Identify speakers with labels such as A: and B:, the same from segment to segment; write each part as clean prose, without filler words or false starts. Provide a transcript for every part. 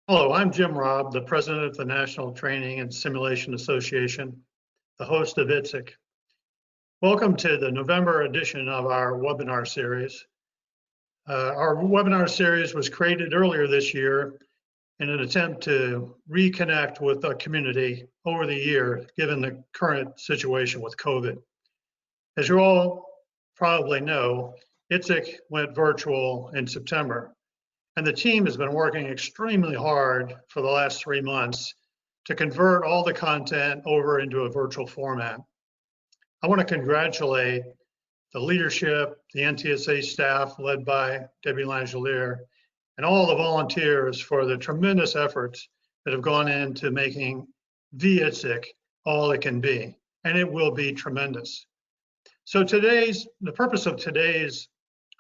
A: Hello, I'm Jim Robb, the president of the National Training and Simulation Association, the host of vIITSEC. Welcome to the November edition of our webinar series. Our webinar series was created earlier this year in an attempt to reconnect with the community over the year, given the current situation with COVID. As you all probably know, vIITSEC went virtual in September. And the team has been working extremely hard for the last 3 months to convert all the content over into a virtual format. I want to congratulate the leadership, the NTSA staff led by Debbie Langelier, and all the volunteers for the tremendous efforts that have gone into making vIITSEC all it can be, and it will be tremendous. So the purpose of today's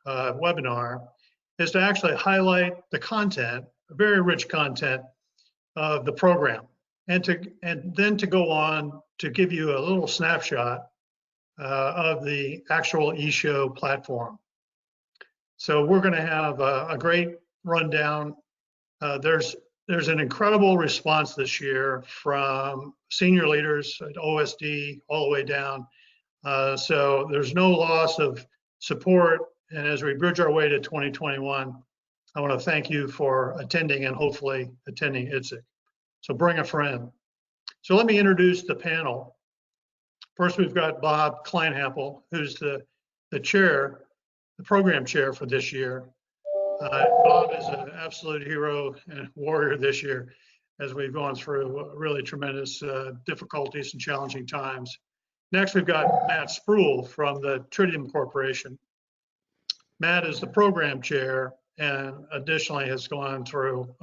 A: webinar is to actually highlight the content, very rich content of the program, and then to go on to give you a little snapshot of the actual eShow platform. So we're going to have a great rundown. There's an incredible response this year from senior leaders at OSD all the way down. So there's no loss of support. And as we bridge our way to 2021, I want to thank you for attending and hopefully attending vIITSEC. So bring a friend. So let me introduce the panel. First, we've got Bob Kleinhample, who's the chair, the program chair for this year. Bob is an absolute hero and warrior this year as we've gone through really tremendous difficulties and challenging times. Next, we've got Matt Spruill from the Trideum Corporation. Matt is the program chair and additionally has gone through,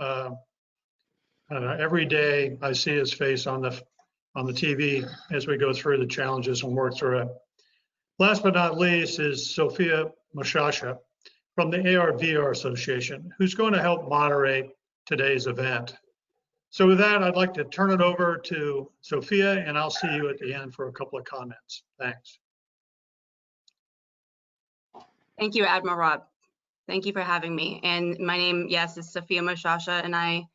A: every day I see his face on the TV as we go through the challenges and work through it. Last but not least is Sophia Moshasha from the AR/VR Association, who's going to help moderate today's event. So with that, I'd like to turn it over to Sophia, and I'll see you at the end for a couple of comments. Thanks.
B: Thank you, Admiral Robb. Thank you for having me. And my name, yes, is Sophia Moshasha, and I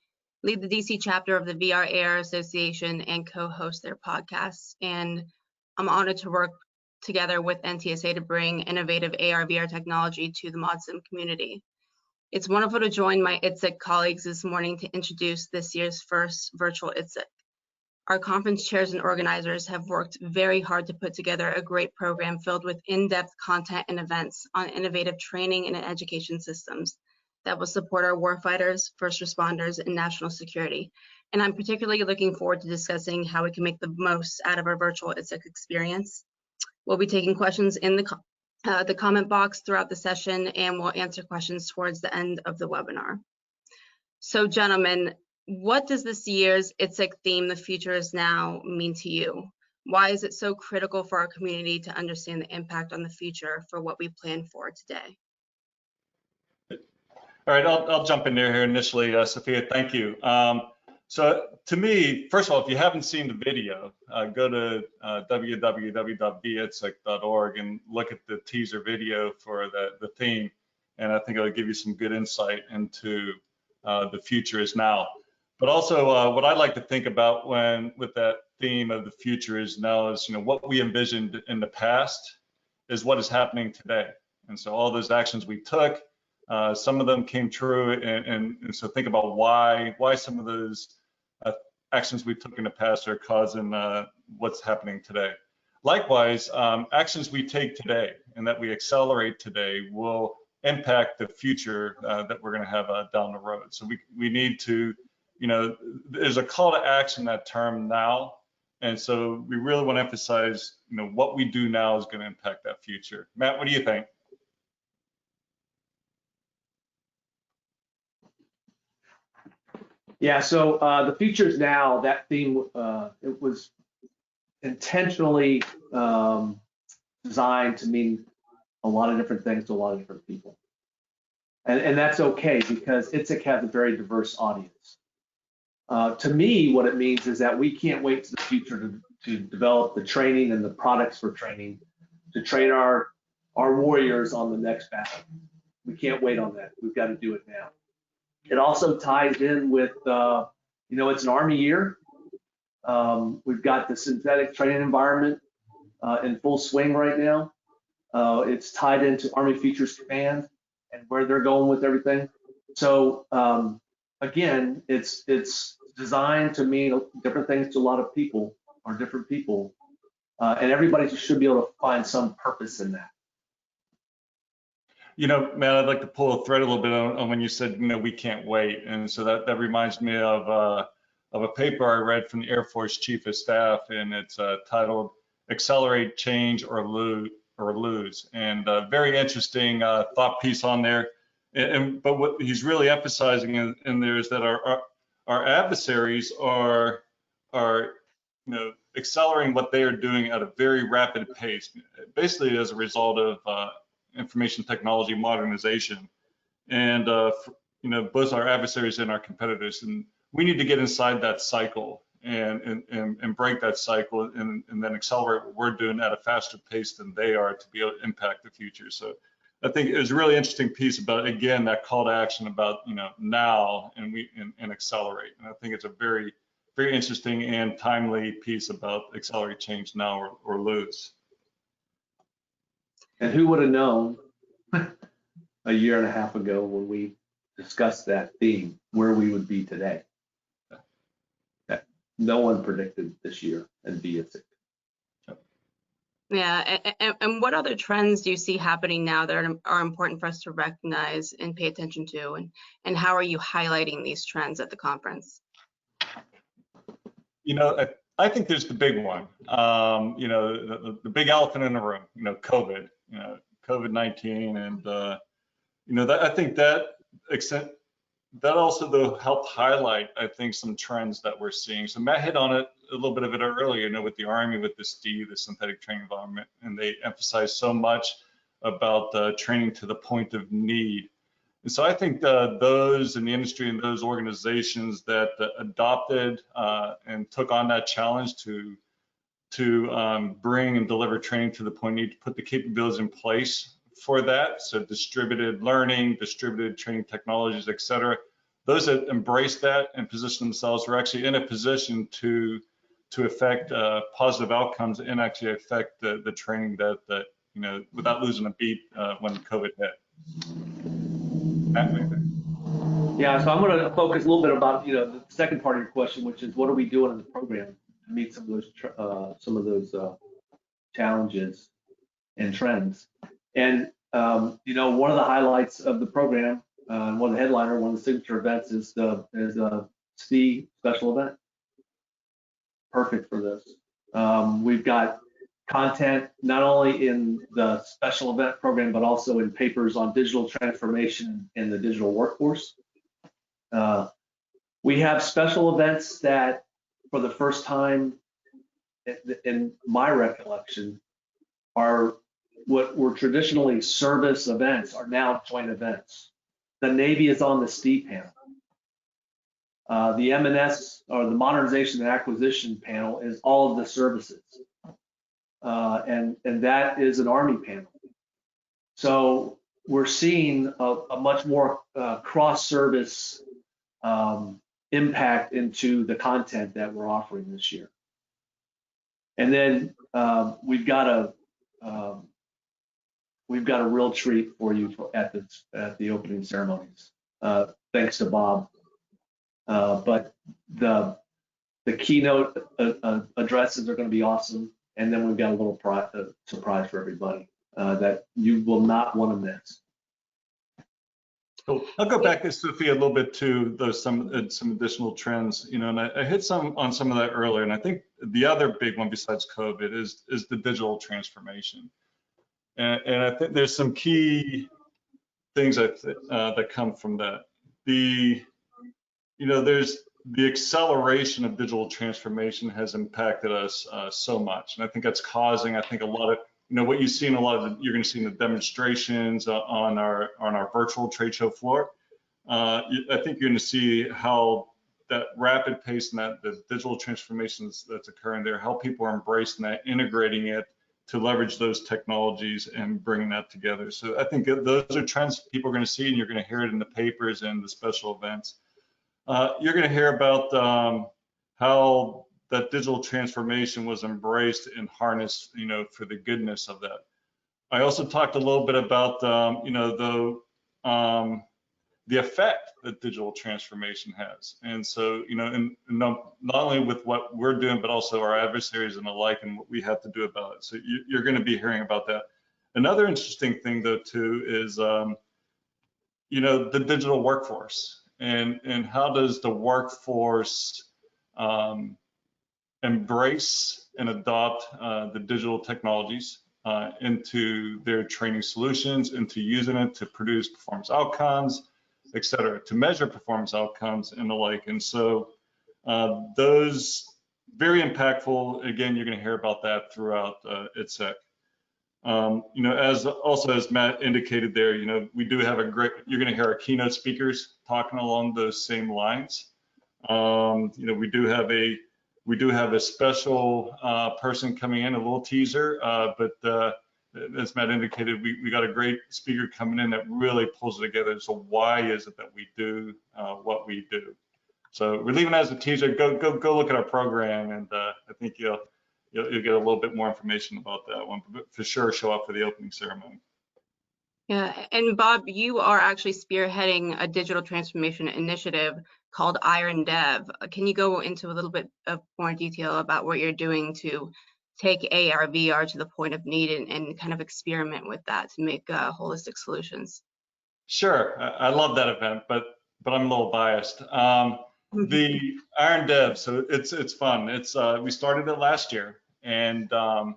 B: lead the DC chapter of the VR/AR Association and co-host their podcasts. And I'm honored to work together with NTSA to bring innovative AR/VR technology to the ModSim community. It's wonderful to join my vIITSEC colleagues this morning to introduce this year's first virtual vIITSEC. Our conference chairs and organizers have worked very hard to put together a great program filled with in-depth content and events on innovative training and education systems that will support our warfighters, first responders, and national security. And I'm particularly looking forward to discussing how we can make the most out of our virtual vIITSEC experience. We'll be taking questions in the comment box throughout the session, and we'll answer questions towards the end of the webinar. So, gentlemen, what does this year's vIITSEC theme, The Future Is Now, mean to you? Why is it so critical for our community to understand the impact on the future for what we plan for today?
C: All right, I'll jump in there here initially, Sophia, thank you. So to me, first of all, if you haven't seen the video, go to www.vIITSEC.org and look at the teaser video for the theme, and I think it'll give you some good insight into the future is now. But also, what I like to think about with that theme of the future is now is, what we envisioned in the past is what is happening today. And so all those actions we took, some of them came true, and so think about why some of those actions we took in the past are causing what's happening today. Likewise, actions we take today and that we accelerate today will impact the future that we're going to have down the road. So we need to, there's a call to action, that term now, and so we really want to emphasize, what we do now is going to impact that future. Matt, what do you think?
D: Yeah, so the future is now, that theme, it was intentionally designed to mean a lot of different things to a lot of different people. And that's okay, because vIITSEC has a very diverse audience. To me, what it means is that we can't wait to the future to develop the training and the products for training to train our warriors on the next battle. We can't wait on that. We've got to do it now. It also ties in with, it's an Army year. We've got the synthetic training environment in full swing right now. It's tied into Army Features Command and where they're going with everything. So again, it's designed to mean different things to a lot of people or different people, and everybody should be able to find some purpose in that.
C: Matt, I'd like to pull a thread a little bit on when you said, we can't wait. And so that reminds me of a paper I read from the Air Force Chief of Staff, and it's titled "Accelerate Change or Lose." And a very interesting thought piece on there. But what he's really emphasizing in there is that our adversaries are accelerating what they are doing at a very rapid pace, basically as a result of information technology modernization, and both our adversaries and our competitors. And we need to get inside that cycle and break that cycle and then accelerate what we're doing at a faster pace than they are to be able to impact the future. So I think it was a really interesting piece about, again, that call to action about now and accelerate. And I think it's a very, very interesting and timely piece about accelerate change now or lose.
D: And who would have known a year and a half ago when we discussed that theme where we would be today? No one predicted this year in vIITSEC.
B: Yeah, and what other trends do you see happening now that are important for us to recognize and pay attention to, and how are you highlighting these trends at the conference?
C: I think there's the big one, the big elephant in the room, COVID, COVID-19, and I think that also helped highlight, I think, some trends that we're seeing. So Matt hit on it a little bit of it earlier, with the Army, with the STE, the synthetic training environment, and they emphasize so much about training to the point of need. And so I think those in the industry and those organizations that adopted and took on that challenge to bring and deliver training to the point of need, to put the capabilities in place for that, so distributed learning, distributed training technologies, et cetera. Those that embrace that and position themselves are actually in a position to affect positive outcomes and actually affect the training that without losing a beat when COVID hit.
D: Yeah, so I'm going to focus a little bit about the second part of your question, which is what are we doing in the program to meet some of those challenges and trends. And one of the highlights of the program, one of the signature events is the STE special event. Perfect for this. We've got content not only in the special event program, but also in papers on digital transformation in the digital workforce. We have special events that, for the first time in my recollection, are what were traditionally service events are now joint events. The Navy is on the STE panel. The M&S, or the Modernization and Acquisition panel, is all of the services. And that is an Army panel. So we're seeing a much more cross-service impact into the content that we're offering this year. And then we've got a real treat for you at the opening ceremonies, thanks to Bob. But the keynote addresses are going to be awesome, and then we've got a little surprise for everybody that you will not want to miss.
C: So I'll go back to Sophia a little bit to some additional trends, and I hit on some of that earlier, and I think the other big one besides COVID is the digital transformation. And I think there's some key things that come from that. There's the acceleration of digital transformation has impacted us so much, and I think that's causing, a lot of, what you see in you're going to see in the demonstrations on our virtual trade show floor. I think you're going to see how that rapid pace and that the digital transformations that's occurring there, how people are embracing that, integrating it leverage those technologies and bringing that together. So I think those are trends people are going to see, and you're going to hear it in the papers and the special events. You're going to hear about how that digital transformation was embraced and harnessed, for the goodness of that. I also talked a little bit about, the effect that digital transformation has. And so, and not only with what we're doing, but also our adversaries and the like, and what we have to do about it. So you're going to be hearing about that. Another interesting thing, though, too, is, the digital workforce, and how does the workforce embrace and adopt the digital technologies into their training solutions, into using it to produce performance outcomes, et cetera, to measure performance outcomes and the like. And so those very impactful. Again, you're going to hear about that throughout vIITSEC. As Matt indicated there, we do have you're going to hear our keynote speakers talking along those same lines. We do have a special person coming in, a little teaser, but as Matt indicated, we got a great speaker coming in that really pulls it together. So why is it that we do what we do? So we're leaving as a teaser. Go look at our program, and I think you'll get a little bit more information about that one. But for sure, show up for the opening ceremony.
B: Yeah, and Bob, you are actually spearheading a digital transformation initiative called Iron Dev. Can you go into a little bit of more detail about what you're doing to take AR, VR to the point of need and kind of experiment with that to make holistic solutions?
C: Sure, I love that event, but I'm a little biased. The Iron Dev, so it's fun. We started it last year, and I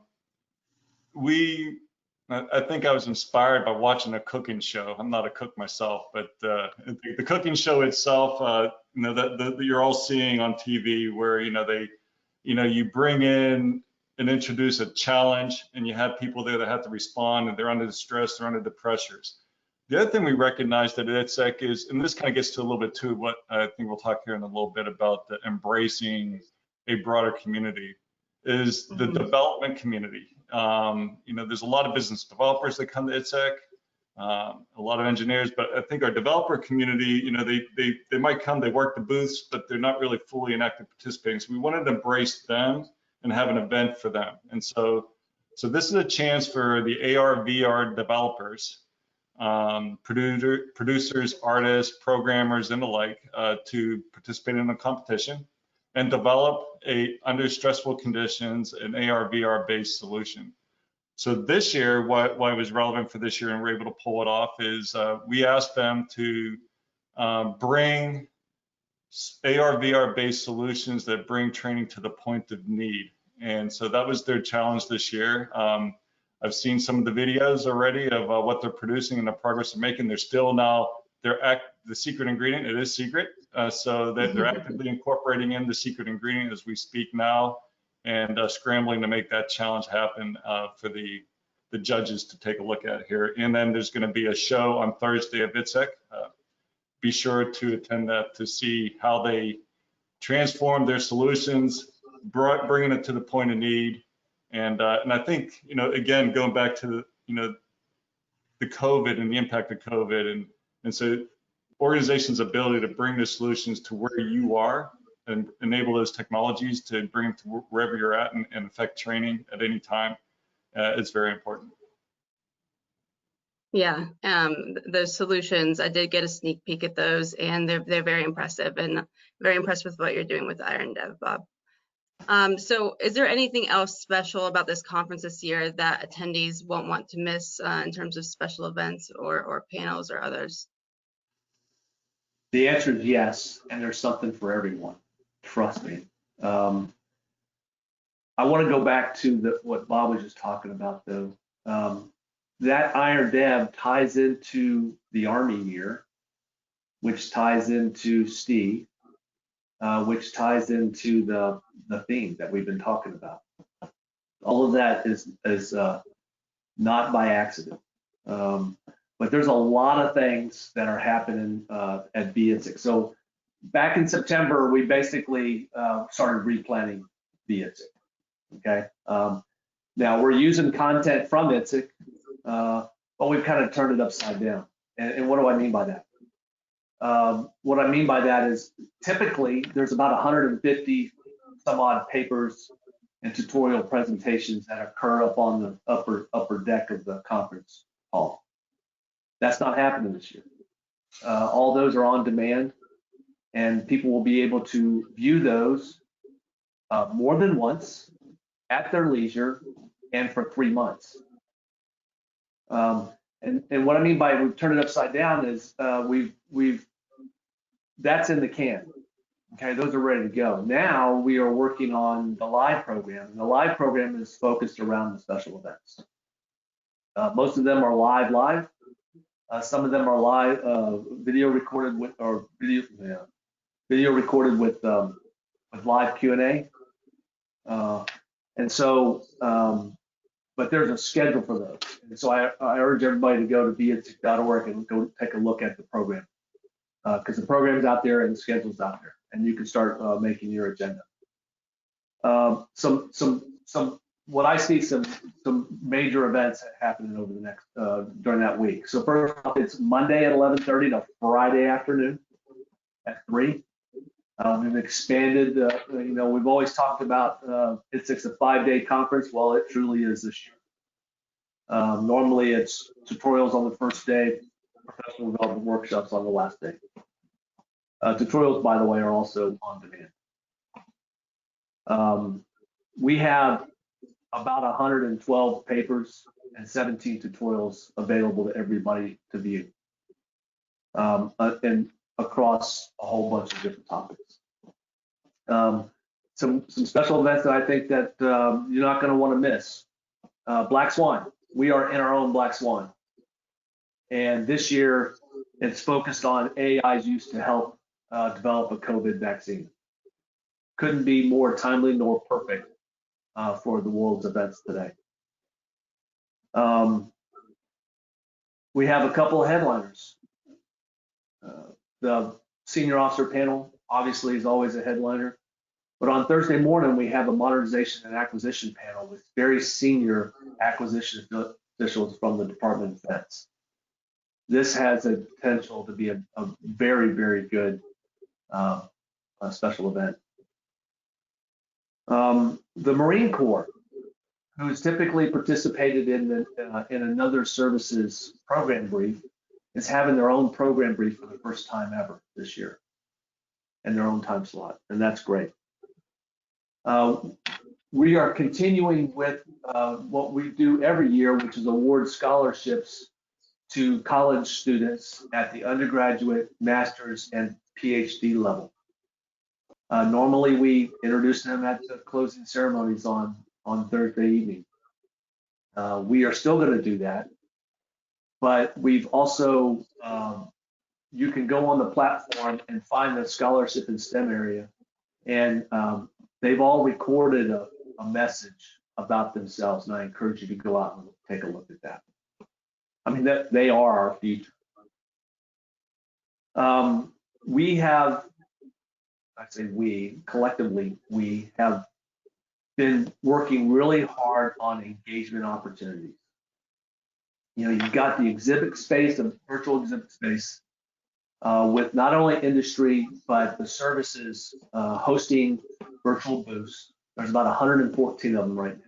C: think I was inspired by watching a cooking show. I'm not a cook myself, but the cooking show itself, that you're all seeing on TV, where you bring in and introduce a challenge, and you have people there that have to respond, and they're under the stress, they're under the pressures. The other thing we recognize that vIITSEC is, and this kind of gets to a little bit too, what I think we'll talk here in a little bit about, the embracing a broader community, is the development community. There's a lot of business developers that come to vIITSEC, a lot of engineers, but I think our developer community, they might come, they work the booths, but they're not really fully and active participating. So we wanted to embrace them and have an event for them. And so this is a chance for the AR, VR developers, producers, artists, programmers, and the like, to participate in a competition and develop under stressful conditions an AR, VR based solution. So this year, why it was relevant for this year and we're able to pull it off is we asked them to bring AR, VR based solutions that bring training to the point of need. And so that was their challenge this year. I've seen some of the videos already of what they're producing and the progress they're making. They're still now, the secret ingredient, it is secret. So that they're actively incorporating in the secret ingredient as we speak now, and scrambling to make that challenge happen for the judges to take a look at here. And then there's going to be a show on Thursday at vIITSEC. Be sure to attend that to see how they transform their solutions, bringing it to the point of need. And I think, again, going back to the COVID and the impact of COVID, and so organizations' ability to bring the solutions to where you are and enable those technologies to bring them to wherever you're at and affect training at any time, it's very important.
B: Yeah, those solutions, I did get a sneak peek at those, and they're very impressive, and very impressed with what you're doing with Iron Dev, Bob. So is there anything else special about this conference this year that attendees won't want to miss in terms of special events or panels or others?
D: The answer is yes, and there's something for everyone. Trust me. I want to go back to what Bob was just talking about, though. That Iron Dev ties into the Army year, which ties into STE, which ties into the theme that we've been talking about. All of that is not by accident. But there's a lot of things that are happening at vIITSEC. So back in September, we basically started replanning vIITSEC. Okay. Now we're using content from vIITSEC, but we've kind of turned it upside down. And what do I mean by that? What I mean by that is typically there's about 150 some odd papers and tutorial presentations that occur up on the upper deck of the conference hall. That's not happening this year. All those are on demand, and people will be able to view those more than once at their leisure and for 3 months. And what I mean by we've turned it upside down is that's in the can. Okay, those are ready to go. Now we are working on the live program, and the live program is focused around the special events. Most of them are live. Some of them are live, video recorded with, or video recorded with live Q&A. And so, but there's a schedule for those. And so I urge everybody to go to vIITSEC.org and go take a look at the program, because the program's out there and the schedule's out there, and you can start making your agenda. What I see some major events happening over the next during that week. So first off, it's Monday at 11:30 to Friday afternoon at 3. We've expanded. We've always talked about vIITSEC's a 5-day conference. Well, it truly is this year. Normally, it's tutorials on the first day, professional development workshops on the last day. Tutorials, by the way, are also on demand. We have about 112 papers and 17 tutorials available to everybody to view, and across a whole bunch of different topics. Some special events that I think that you're not going to want to miss. Black Swan. We are in our own Black Swan, and this year it's focused on AI's use to help develop a COVID vaccine. Couldn't be more timely nor perfect for the world's events today. We have a couple of headliners. The senior officer panel obviously is always a headliner, but on Thursday morning we have a modernization and acquisition panel with very senior acquisition officials from the Department of Defense. This has a potential to be a very, very good special event. The Marine Corps, who has typically participated in another services program brief, is having their own program brief for the first time ever this year, in their own time slot, and that's great. We are continuing with what we do every year, which is award scholarships to college students at the undergraduate, master's, and PhD level. Normally, we introduce them at the closing ceremonies on Thursday evening. We are still going to do that, but we've also, you can go on the platform and find the scholarship and STEM area, and they've all recorded a message about themselves, and I encourage you to go out and take a look at that. I mean, they are our future. We have, I say we, collectively, we have been working really hard on engagement opportunities. You know, you've got the exhibit space, the virtual exhibit space, with not only industry, but the services hosting virtual booths. There's about 114 of them right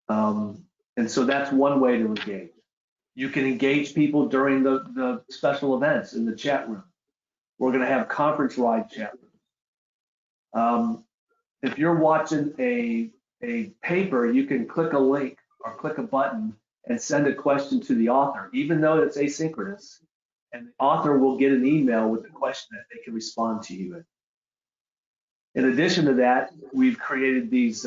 D: now. And so that's one way to engage. You can engage people during the special events in the chat room. We're going to have conference ride chat rooms. If you're watching a paper, you can click a link or click a button and send a question to the author, even though it's asynchronous, and the author will get an email with the question that they can respond to you in. In addition to that, we've created these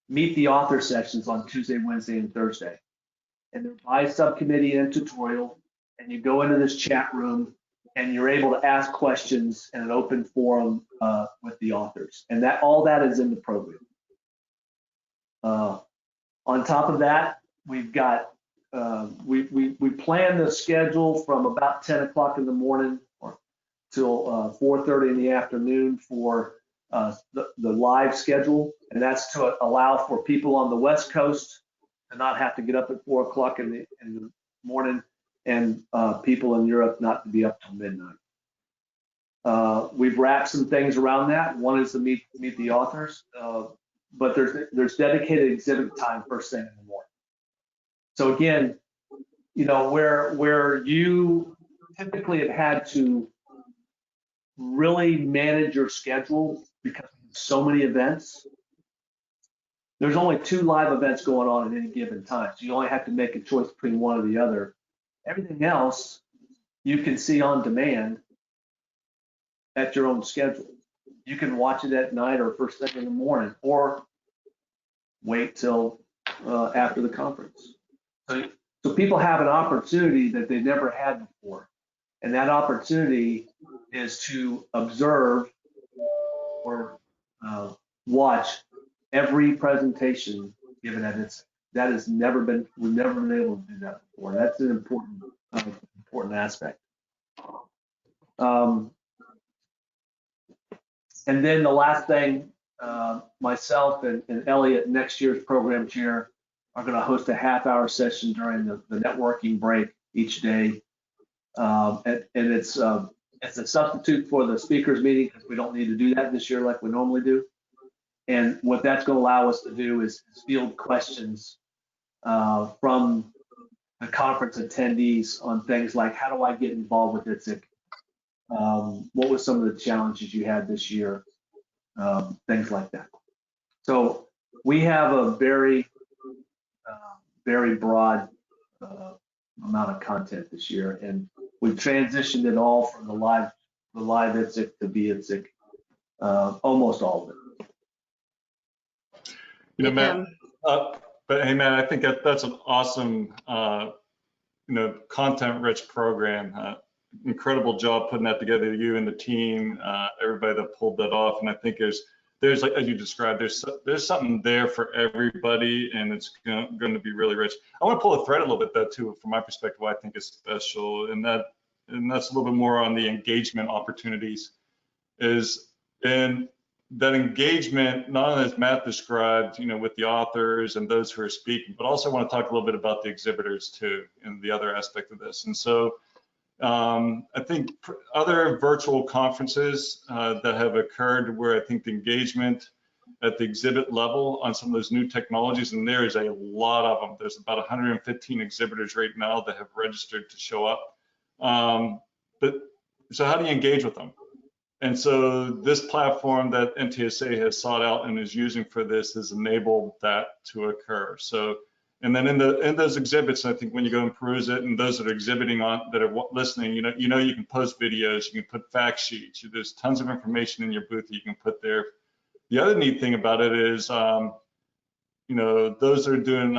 D: Meet the Author sessions on Tuesday, Wednesday, and Thursday. And they're by subcommittee and tutorial, and you go into this chat room and you're able to ask questions in an open forum with the authors. And that all that is in the program. On top of that, we've got, we plan the schedule from about 10 o'clock in the morning or till 4:30 in the afternoon for the live schedule, and that's to allow for people on the West Coast to not have to get up at 4 o'clock in the morning, and people in Europe not to be up till midnight. We've wrapped some things around that. One is to meet the authors, but there's dedicated exhibit time first thing in the morning. So again, you know, where you typically have had to really manage your schedule because of so many events, there's only 2 live events going on at any given time. So you only have to make a choice between one or the other. Everything else you can see on demand at your own schedule. You can watch it at night or first thing in the morning, or wait till after the conference. So people have an opportunity that they never had before. And that opportunity is to observe or watch every presentation given at its. That has never been, we've never been able to do that before. That's an important aspect. And then the last thing, myself and Elliot, next year's program chair, are going to host a half-hour session during the networking break each day. And it's a substitute for the speakers meeting because we don't need to do that this year like we normally do. And what that's going to allow us to do is field questions from the conference attendees on things like, how do I get involved with vIITSEC? What were some of the challenges you had this year? Things like that. So we have a very broad amount of content this year, and we've transitioned it all from the live vIITSEC to vIITSEC, almost all of it.
C: You know, Matt, but hey, Matt, I think that's an awesome, you know, content-rich program. Incredible job putting that together, you and the team, everybody that pulled that off. And I think there's like, as you described, there's something there for everybody, and it's going to be really rich. I want to pull a thread a little bit though too, from my perspective, what I think is special, and that's a little bit more on the engagement opportunities. And that engagement, not only as Matt described, you know, with the authors and those who are speaking, but also I want to talk a little bit about the exhibitors too, and the other aspect of this. And so I think other virtual conferences that have occurred where I think the engagement at the exhibit level on some of those new technologies, and there is a lot of them. There's about 115 exhibitors right now that have registered to show up. But so how do you engage with them? And so this platform that NTSA has sought out and is using for this has enabled that to occur. So, and then in those exhibits, I think when you go and peruse it, and those that are exhibiting on, that are listening, you know you can post videos, you can put fact sheets. There's tons of information in your booth that you can put there. The other neat thing about it is, you know, those that are doing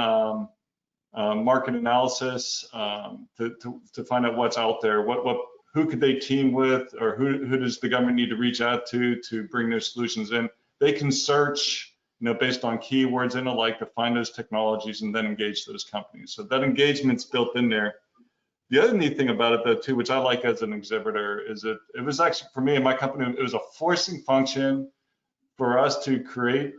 C: market analysis to find out what's out there, who could they team with, or who does the government need to reach out to bring their solutions in? They can search, you know, based on keywords and the like, to find those technologies and then engage those companies. So that engagement's built in there. The other neat thing about it though too, which I like as an exhibitor, is it was actually, for me and my company, it was a forcing function for us to create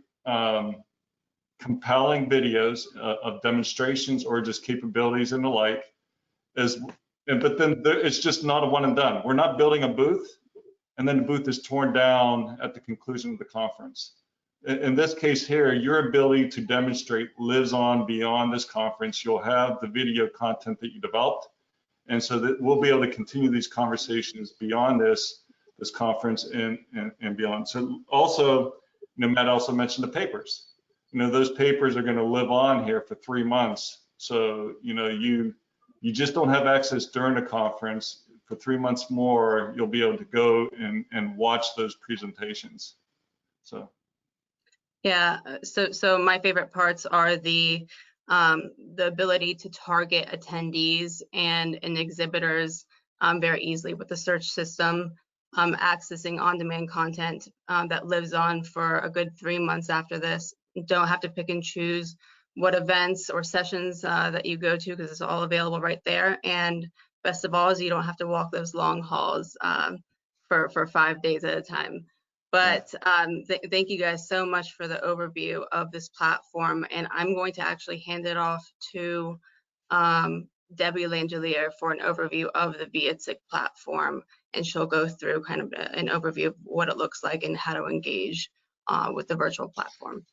C: compelling videos of demonstrations or just capabilities and the like. But then it's just not a one and done. We're not building a booth and then the booth is torn down at the conclusion of the conference. In this case here, your ability to demonstrate lives on beyond this conference. You'll have the video content that you developed, and so that we'll be able to continue these conversations beyond this conference and beyond. So also, you know, Matt also mentioned the papers. You know, those papers are going to live on here for 3 months. So, you know, you just don't have access during the conference. For 3 months more, you'll be able to go and watch those presentations. So.
B: Yeah, so my favorite parts are the ability to target attendees and exhibitors very easily with the search system, accessing on-demand content that lives on for a good 3 months after this. You don't have to pick and choose what events or sessions that you go to, because it's all available right there. And best of all is you don't have to walk those long hauls for 5 days at a time. But thank you guys so much for the overview of this platform. And I'm going to actually hand it off to Debbie Langelier for an overview of the vIITSEC platform. And she'll go through kind of an overview of what it looks like and how to engage with the virtual platform.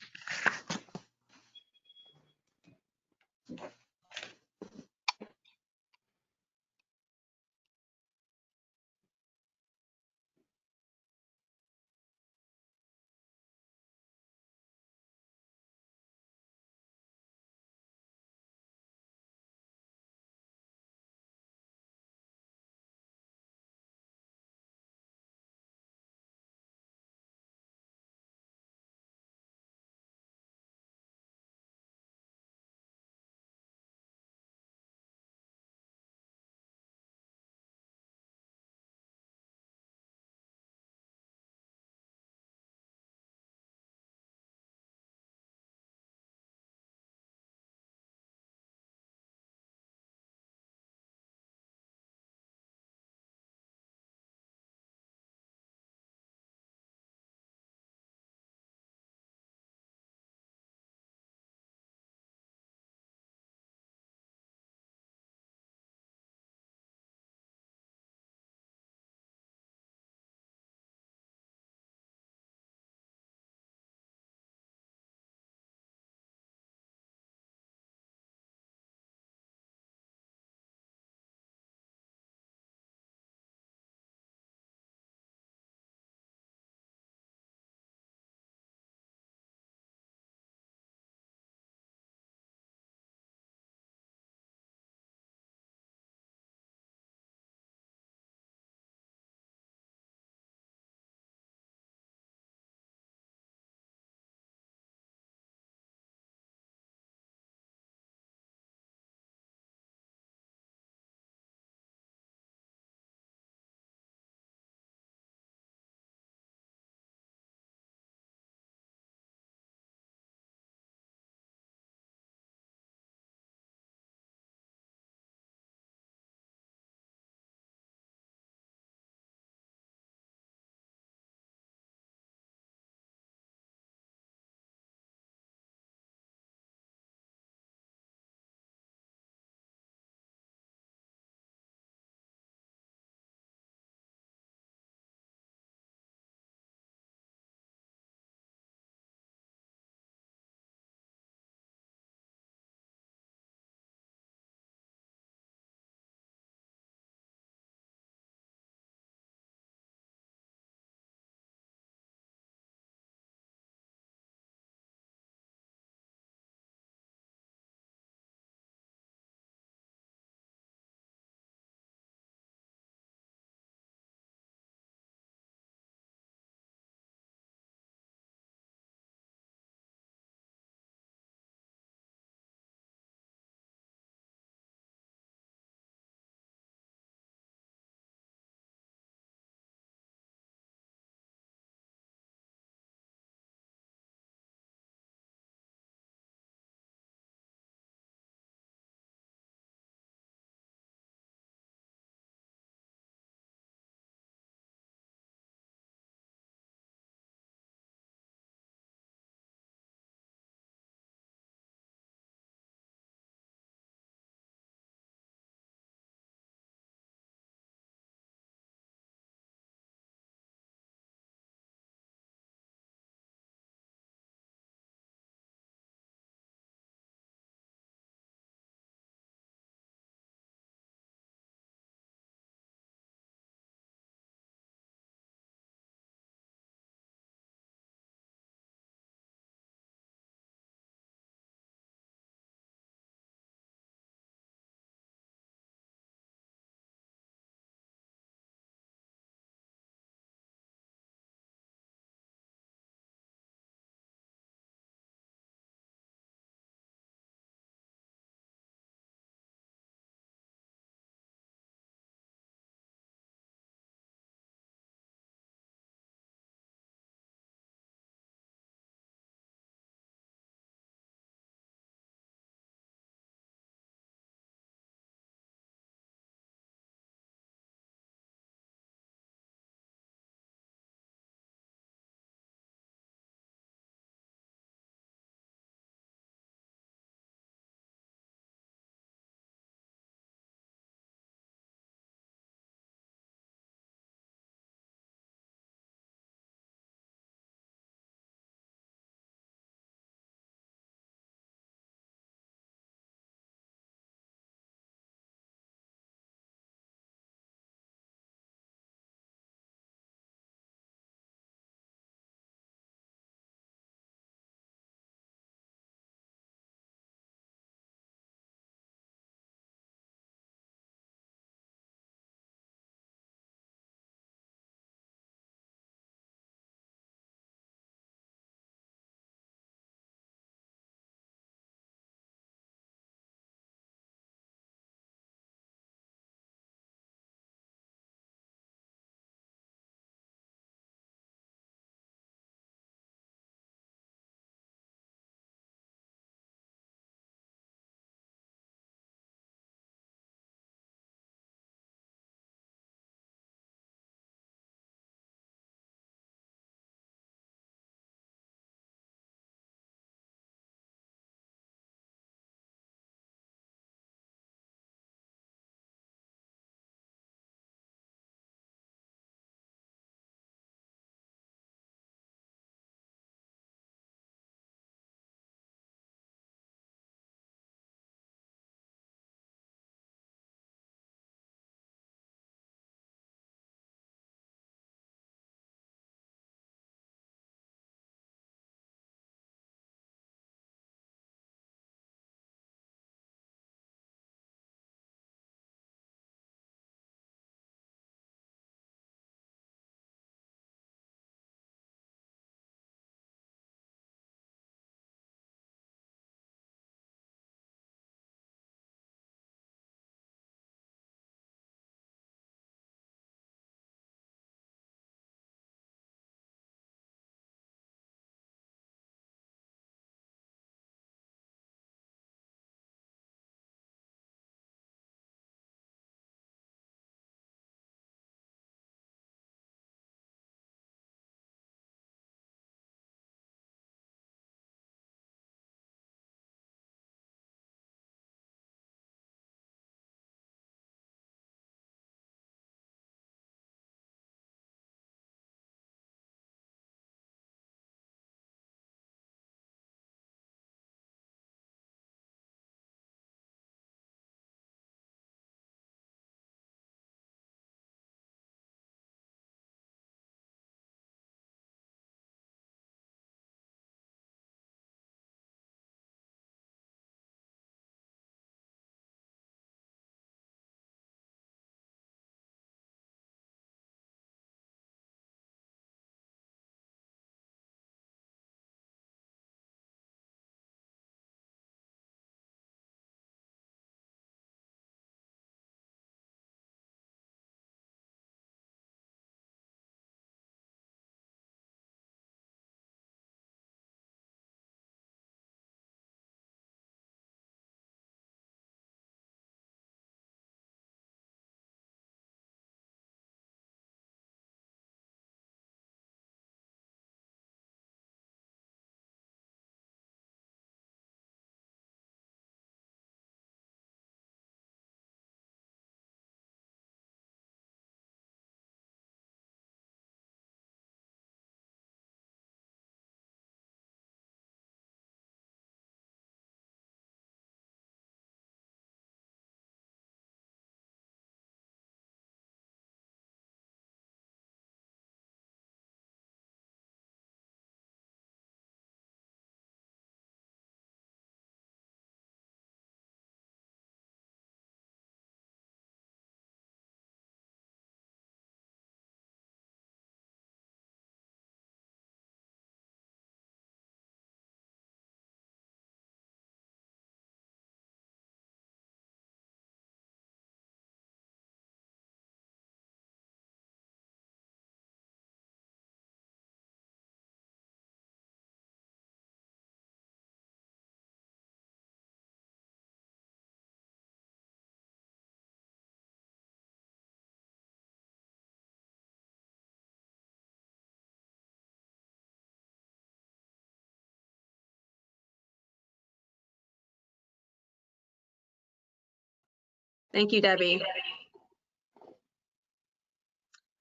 B: Thank you, Debbie.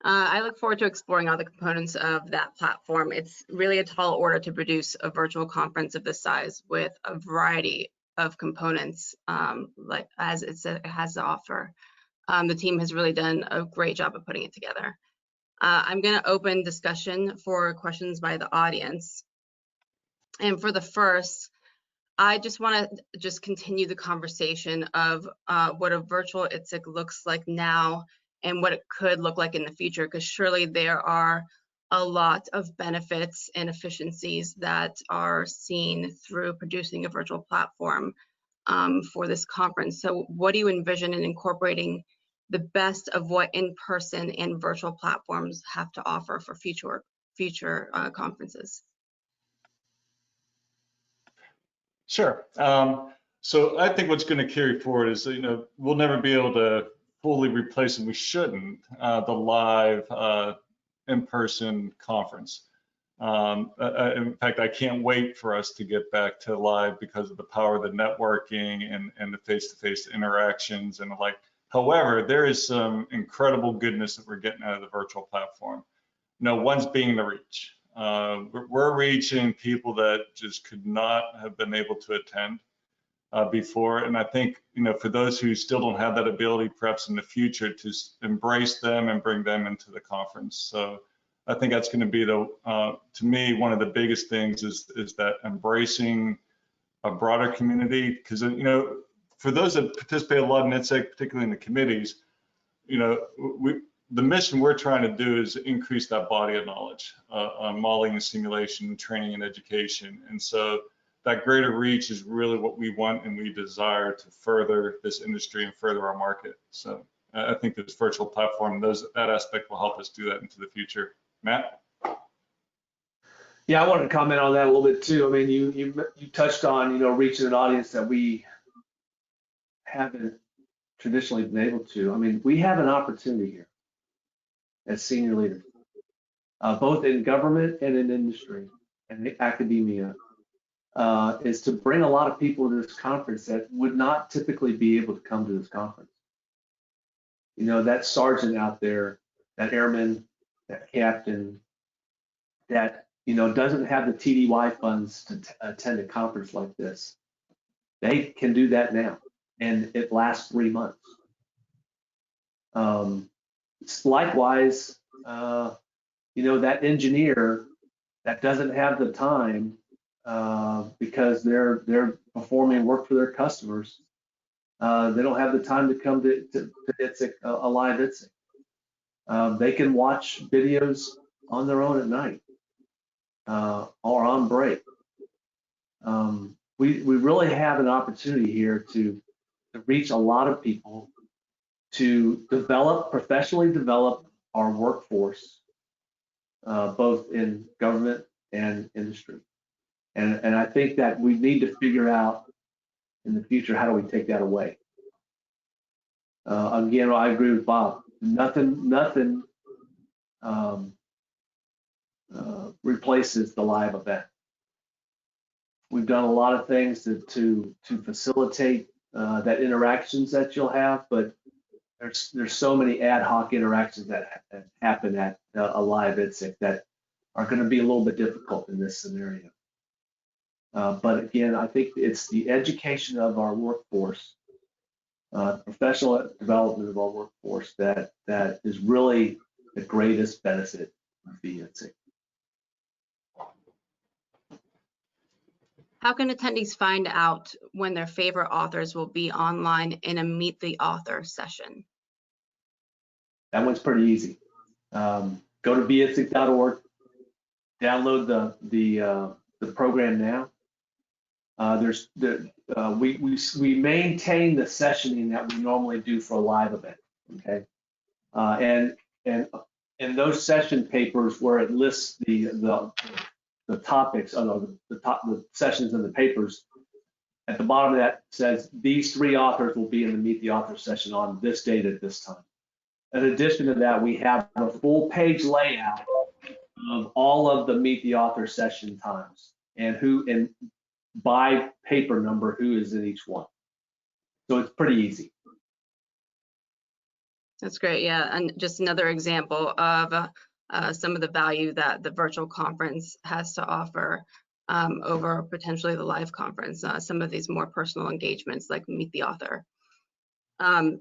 B: I look forward to exploring all the components of that platform. It's really a tall order to produce a virtual conference of this size with a variety of components like as it has to offer. The team has really done a great job of putting it together. I'm going to open discussion for questions by the audience. And for the first, I just want to continue the conversation of what a virtual ITSEC looks like now and what it could look like in the future, because surely there are a lot of benefits and efficiencies that are seen through producing a virtual platform for this conference. So what do you envision in incorporating the best of what in-person and virtual platforms have to offer for future conferences?
C: Sure. So I think what's going to carry forward is, we'll never be able to fully replace, and we shouldn't, the live in-person conference. In fact, I can't wait for us to get back to live because of the power of the networking and the face-to-face interactions and the like. However, there is some incredible goodness that we're getting out of the virtual platform. One's being the reach. We're reaching people that just could not have been able to attend before. And I think, for those who still don't have that ability, perhaps in the future, to embrace them and bring them into the conference. So I think that's going to be to me, one of the biggest things is that embracing a broader community. Because, for those that participate a lot in NTSA, particularly in the committees, the mission we're trying to do is increase that body of knowledge on modeling and simulation, training and education. And so that greater reach is really what we want and we desire to further this industry and further our market. So I think this virtual platform, that aspect will help us do that into the future. Matt?
D: Yeah, I wanted to comment on that a little bit too. I mean, you touched on, reaching an audience that we haven't traditionally been able to. I mean, we have an opportunity here as senior leaders, both in government and in industry and academia, is to bring a lot of people to this conference that would not typically be able to come to this conference. That sergeant out there, that airman, that captain, that, doesn't have the TDY funds to attend a conference like this. They can do that now, and it lasts 3 months. Likewise, that engineer that doesn't have the time because they're performing work for their customers, they don't have the time to come to ITSEC, a live ITSEC. They can watch videos on their own at night or on break. We really have an opportunity here to reach a lot of people, to professionally develop our workforce, both in government and industry. And I think that we need to figure out in the future, how do we take that away? Again, I agree with Bob. Nothing replaces the live event. We've done a lot of things to facilitate that interactions that you'll have, but there's so many ad hoc interactions that happen at a live ITSEC that are going to be a little bit difficult in this scenario. But again, I think it's the education of our workforce, professional development of our workforce that is really the greatest benefit of vIITSEC.
B: How can attendees find out when their favorite authors will be online in a Meet the Author session?
D: That one's pretty easy. Go to vIITSEC.org, download the program now. We maintain the sessioning that we normally do for a live event. Okay, and in those session papers where it lists the topics, the sessions and the papers, at the bottom of that says these 3 authors will be in the Meet the Author session on this date at this time. In addition to that, we have a full page layout of all of the Meet the Author session times and by paper number who is in each one. So it's pretty easy.
B: That's great. Yeah, and just another example of some of the value that the virtual conference has to offer over potentially the live conference. Some of these more personal engagements, like meet the author.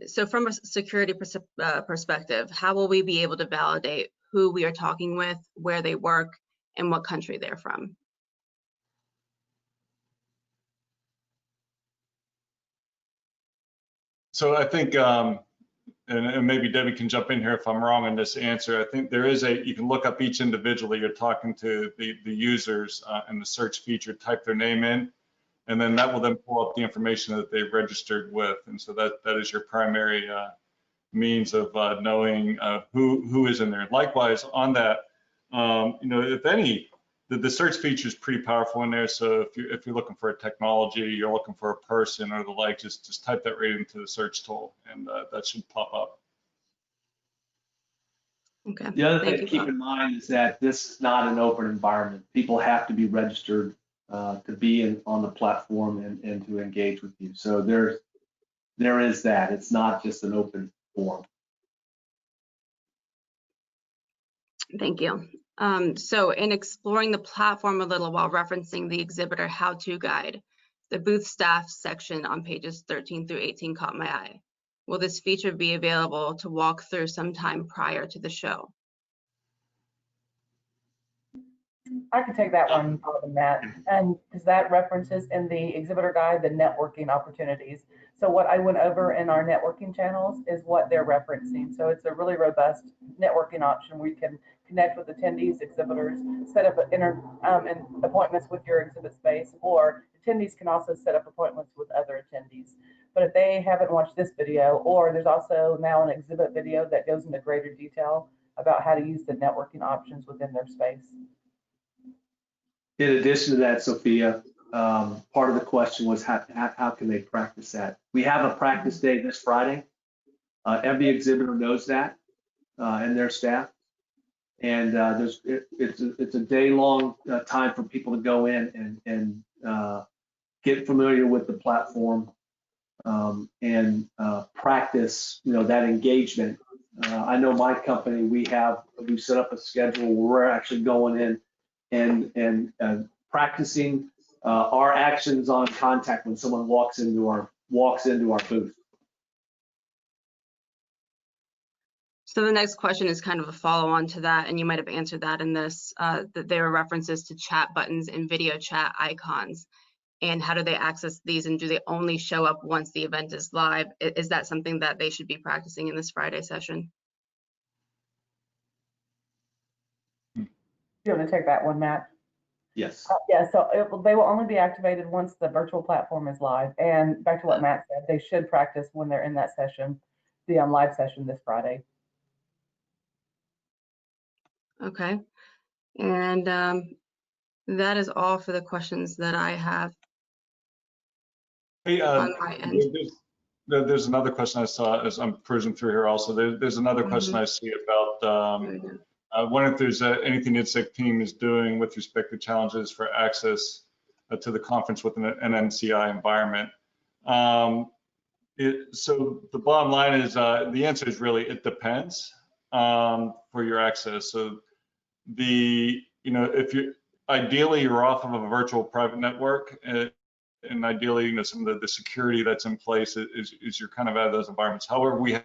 B: So from a security perspective, how will we be able to validate who we are talking with, where they work, and what country they're from?
C: So I think, and maybe Debbie can jump in here if I'm wrong in this answer. I think there is you can look up each individually. You're talking to the users in the search feature, type their name in, and then that will then pull up the information that they've registered with. And so that is your primary means of knowing who is in there. Likewise, on that, if any, the search feature is pretty powerful in there. So if you're looking for a technology, you're looking for a person or the like, just type that right into the search tool, and that should pop up.
B: Okay.
D: The other thing to keep in mind is that this is not an open environment. People have to be registered to be on the platform and to engage with you. So there is that. It's not just an open forum.
B: Thank you. So in exploring the platform a little while referencing the exhibitor how-to guide, the booth staff section on pages 13 through 18 caught my eye. Will this feature be available to walk through sometime prior to the show?
E: I can take that one, Bob and Matt. And because that references in the exhibitor guide the networking opportunities. So what I went over in our networking channels is what they're referencing. So it's a really robust networking option where you can connect with attendees, exhibitors, set up appointments with your exhibit space, or attendees can also set up appointments with other attendees. But if they haven't watched this video, or there's also now an exhibit video that goes into greater detail about how to use the networking options within their space.
D: In addition to that, Sophia, part of the question was how can they practice that? We have a practice day this Friday. Every exhibitor knows that and their staff. And it's a day-long time for people to go in and get familiar with the platform and practice, that engagement. I know my company, we set up a schedule where we're actually going in and practicing our actions on contact when someone walks into our booth.
B: So the next question is kind of a follow-on to that, and you might have answered that in this, that there are references to chat buttons and video chat icons. And how do they access these, and do they only show up once the event is live? Is that something that they should be practicing in this Friday session?
E: You want to take that one, Matt?
D: Yes.
E: Yeah, so they will only be activated once the virtual platform is live. And back to what Matt said, they should practice when they're in that session, the live session this Friday.
B: Okay, and that is all for the questions that I have.
C: Hey,
B: on my end.
C: There's another question I saw as I'm cruising through here also. There's another question I see about wondering if there's anything the ITSEC team is doing with respect to challenges for access to the conference within an NNCI environment. So the bottom line is the answer is really it depends for your access. So if ideally you're off of a virtual private network, and ideally some of the security that's in place is you're kind of out of those environments. However, we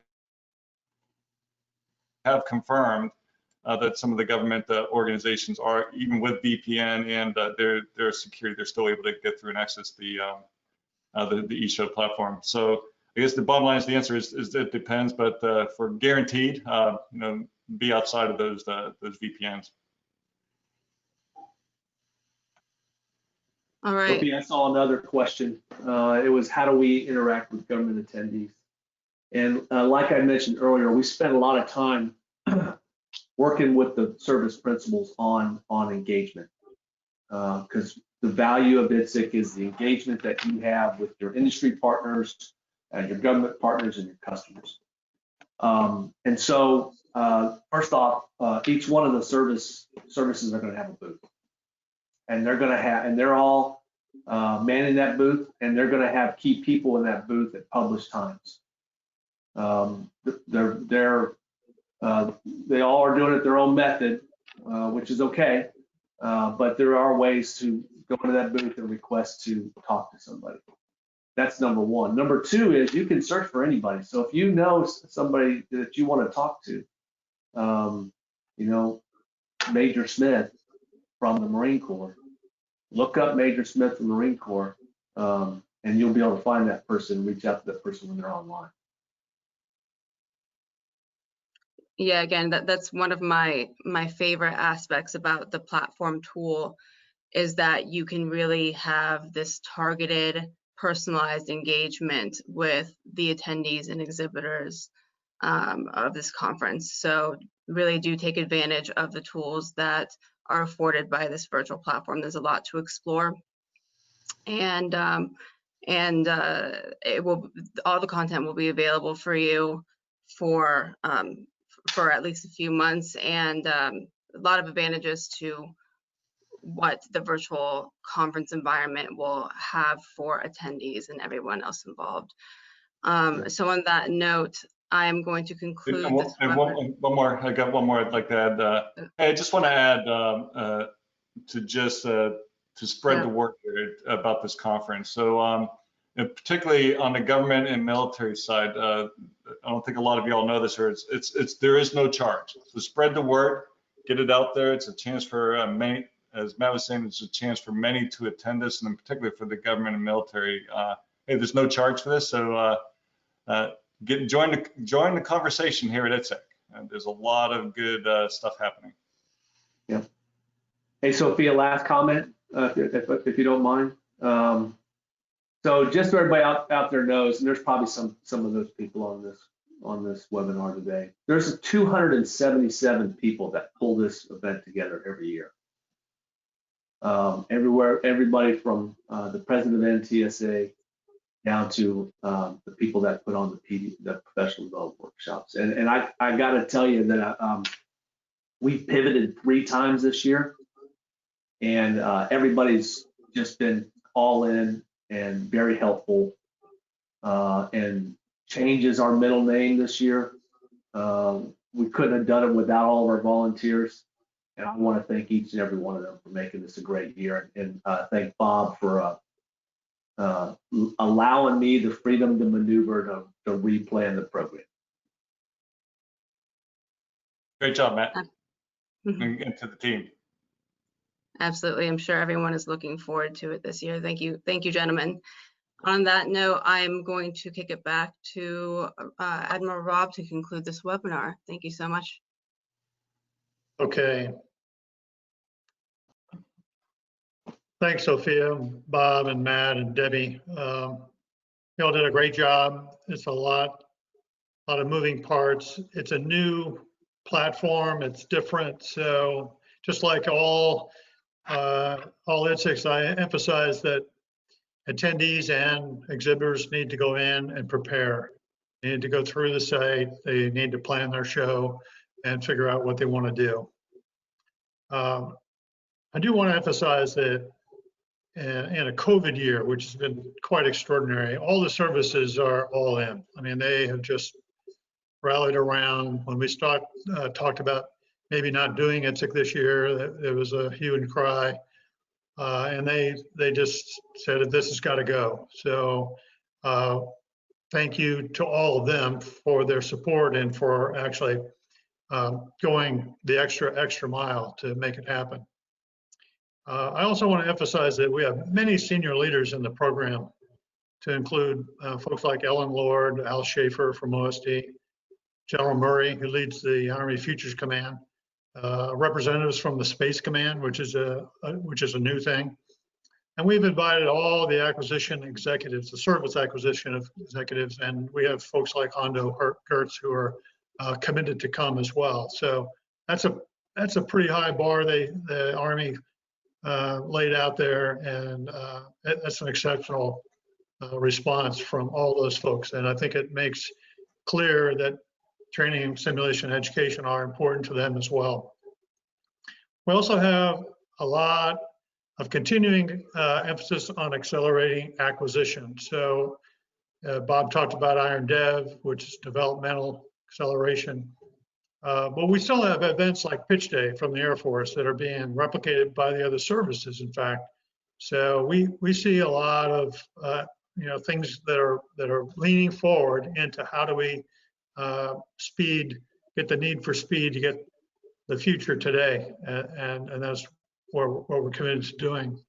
C: have confirmed that some of the government organizations are, even with VPN and their security, they're still able to get through and access the eShow platform. So I guess the bottom line is the answer is it depends, but for guaranteed, be outside of those VPNs.
B: All right.
D: Sophie, I saw another question. It was, how do we interact with government attendees? And like I mentioned earlier, we spent a lot of time working with the service principals on engagement, because the value of ITSEC is the engagement that you have with your industry partners, your government partners, and your customers. And so, first off, each one of the services are going to have a booth, and they're all manning that booth, and they're going to have key people in that booth at published times. They all are doing it their own method, which is okay. But there are ways to go into that booth and request to talk to somebody. That's number one. Number two is you can search for anybody. So if you know somebody that you want to talk to, you know, Major Smith from the Marine Corps, look up Major Smith from the Marine Corps, and you'll be able to find that person, reach out to that person when they're online.
B: Yeah, again, that's one of my favorite aspects about the platform tool, is that you can really have this targeted, personalized engagement with the attendees and exhibitors of this conference. So really do take advantage of the tools that are afforded by this virtual platform. There's a lot to explore, and it will, all the content will be available for you for at least a few months, and a lot of advantages to what the virtual conference environment will have for attendees and everyone else involved. So on that note, I am going to conclude this.
C: One more, I got one more I'd like to add. Hey, I just want to add to just to spread the word here about this conference. So and particularly on the government and military side, I don't think a lot of y'all know this, or there is no charge. So spread the word, get it out there. It's a chance for many, as Matt was saying, it's a chance for many to attend this, and particularly for the government and military. Hey, there's no charge for this, so join the conversation here at ITSEC. And there's a lot of good stuff happening.
D: Yeah. Hey, Sophia, last comment, if you don't mind. So just so everybody out there knows, and there's probably some of those people on this webinar today. There's 277 people that pull this event together every year. Everybody from the president of NTSA down to the people that put on the professional development workshops. And I got to tell you that we pivoted 3 times this year, and everybody's just been all in and very helpful, and Change is our middle name this year. We couldn't have done it without all of our volunteers. And I want to thank each and every one of them for making this a great year, and thank Bob for allowing me the freedom to maneuver to replan the program.
C: Great job, Matt, and to the team.
B: Absolutely, I'm sure everyone is looking forward to it this year. Thank you, gentlemen. On that note, I'm going to kick it back to Admiral Robb to conclude this webinar. Thank you so much.
A: Okay. Thanks, Sophia, Bob, and Matt, and Debbie. You all did a great job. It's a lot of moving parts. It's a new platform. It's different. So just like all ITSECs, I emphasize that attendees and exhibitors need to go in and prepare. They need to go through the site. They need to plan their show and figure out what they want to do. I do want to emphasize that in a COVID year, which has been quite extraordinary, all the services are all in. I mean, they have just rallied around. When we talked about maybe not doing ITSEC this year, there was a hue and cry. And they just said that this has got to go. So thank you to all of them for their support and for actually going the extra mile to make it happen. I also want to emphasize that we have many senior leaders in the program, to include folks like Ellen Lord, Al Schaefer from OSD, General Murray, who leads the Army Futures Command, representatives from the Space Command, which is a new thing. And we've invited all the acquisition executives, the service acquisition of executives, and we have folks like Hondo Gertz who are committed to come as well. So that's a pretty high bar the Army laid out there, and that's an exceptional response from all those folks. And I think it makes clear that training, simulation, education are important to them as well. We also have a lot of continuing emphasis on accelerating acquisition. So Bob talked about Iron Dev, which is developmental acceleration. But we still have events like Pitch Day from the Air Force that are being replicated by the other services, in fact. So we see a lot of things that are leaning forward into how do we get the need for speed to get the future today, and that's what we're committed to doing.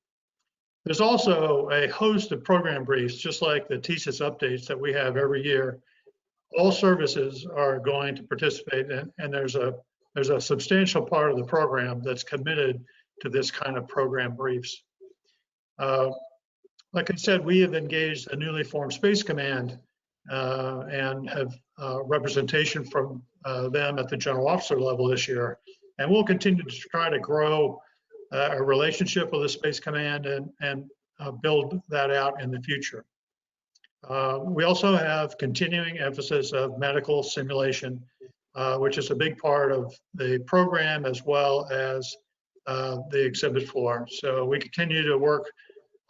A: There's also a host of program briefs, just like the TSIS updates that we have every year. All services are going to participate, and there's a substantial part of the program that's committed to this kind of program briefs. Like I said, we have engaged a newly formed Space Command and have representation from them at the general officer level this year. And we'll continue to try to grow a relationship with the Space Command and build that out in the future. We also have continuing emphasis of medical simulation, which is a big part of the program as well as the exhibit floor. So we continue to work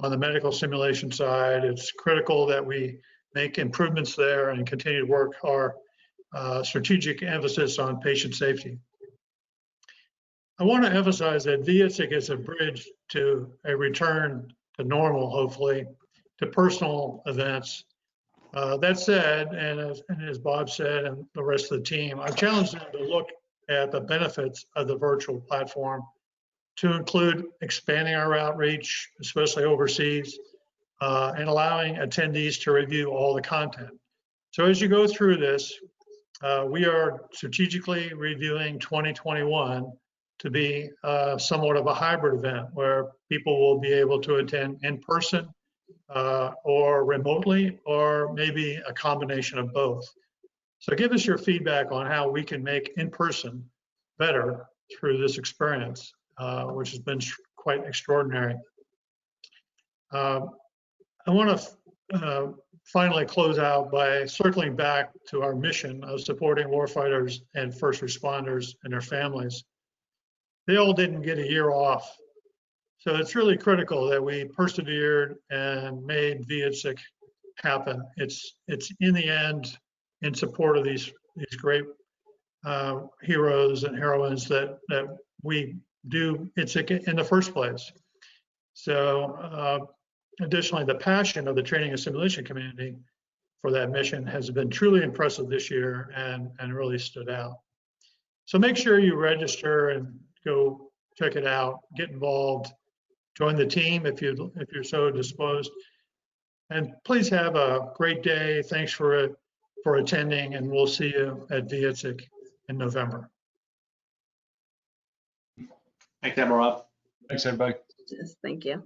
A: on the medical simulation side. It's critical that we make improvements there and continue to work our strategic emphasis on patient safety. I want to emphasize that vIITSEC is a bridge to a return to normal, hopefully, to personal events. That said, and as Bob said and the rest of the team, I've challenged them to look at the benefits of the virtual platform to include expanding our outreach, especially overseas, and allowing attendees to review all the content. So as you go through this, we are strategically reviewing 2021 to be somewhat of a hybrid event where people will be able to attend in person or remotely, or maybe a combination of both. So give us your feedback on how we can make in-person better through this experience, which has been quite extraordinary. I want to finally close out by circling back to our mission of supporting warfighters and first responders and their families. They all didn't get a year off. So it's really critical that we persevered and made vIITSEC happen. It's in the end in support of these great heroes and heroines that we do vIITSEC in the first place. So additionally, the passion of the training and simulation community for that mission has been truly impressive this year and really stood out. So make sure you register and go check it out, get involved, join the team if you're so disposed. And please have a great day. Thanks for attending, and we'll see you at vIITSEC in November.
D: Thanks, Robb.
C: Thanks, everybody.
B: Thank you.